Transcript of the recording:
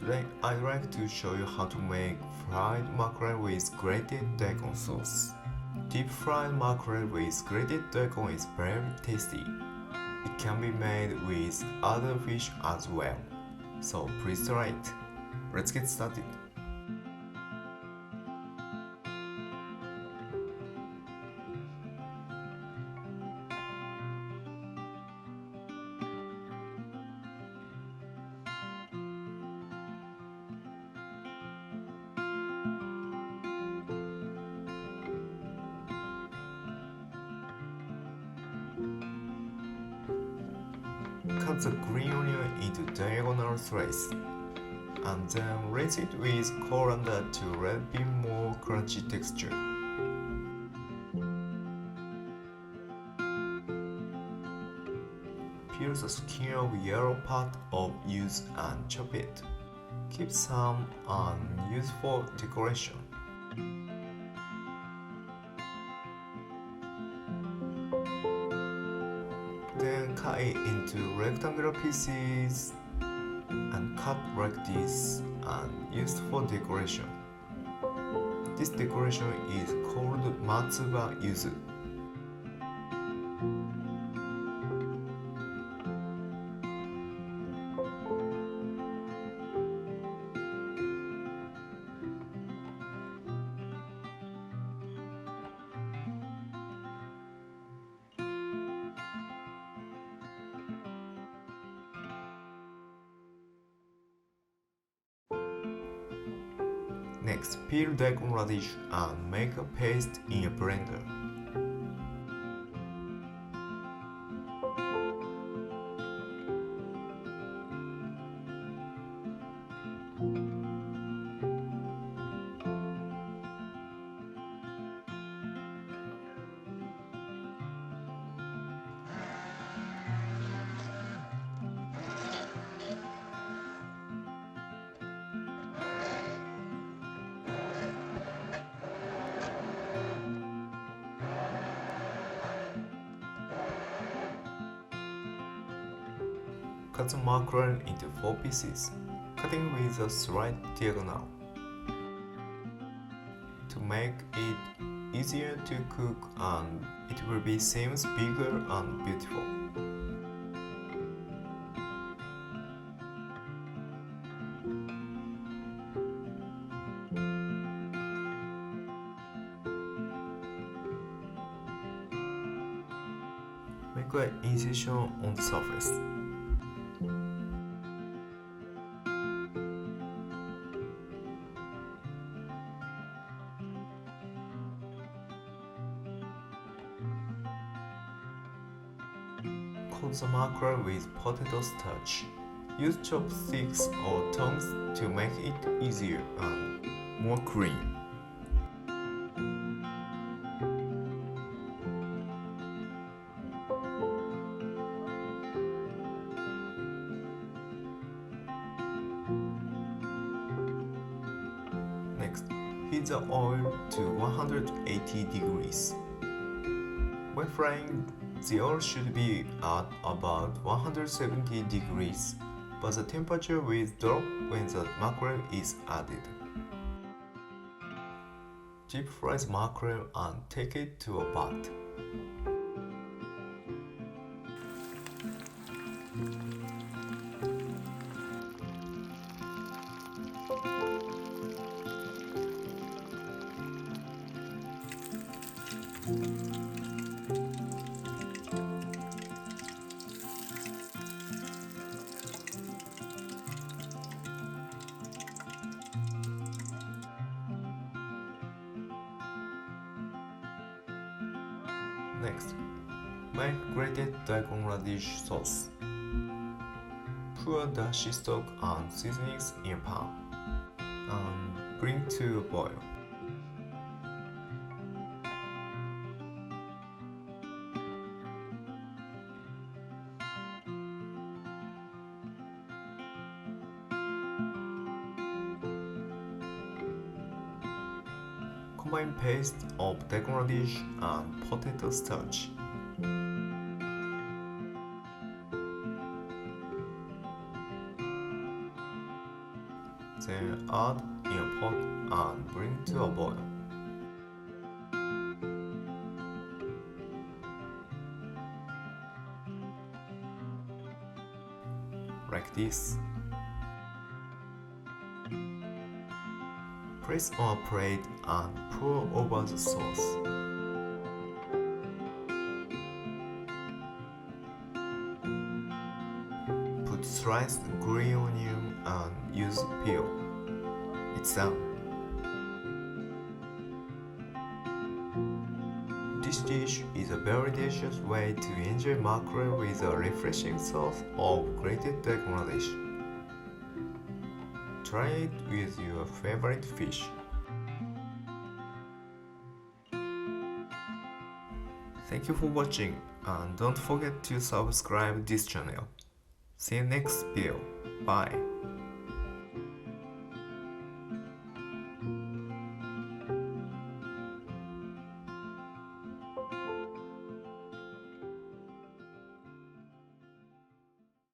Today I'd like to show you how to make fried mackerel with grated daikon sauce. Deep fried mackerel with grated daikon is very tasty. It can be made with other fish as well, so please try it. Let's get started. Cut the green onion into diagonal slices, and then rinse it with colander to let it be more crunchy texture. Peel the skin of yellow part of yuzu and chop it. Keep some and use for decoration. Then cut it into rectangular pieces and cut like this and used for decoration. This decoration is called Matsuba Yuzu. Next, peel daikon radish and make a paste in a blender. Cut the mackerel into 4 pieces, cutting with a slight diagonal. To make it easier to cook and it will be seems bigger and beautiful. Make an incision on the surface. Coat the mackerel with potato starch. Use chopsticks or tongs to make it easier and more clean. Next, heat the oil to 180 degrees. When frying, the oil should be at about 170 degrees, but the temperature will drop when the mackerel is added. Deep fry the mackerel and take it to a bath. Next, make grated daikon radish sauce. Pour dashi stock and seasonings in a pan and bring to a boil. Combine paste of daikon radish and potato starch. Then add in a pot and bring to a boil. Like this. Place on a plate and pour over the sauce. Put sliced green onion and use peel. It's done. This dish is a very delicious way to enjoy mackerel with a refreshing sauce of grated daikon radish. Try it with your favorite fish. Thank you for watching and don't forget to subscribe this channel. See you next video. Bye.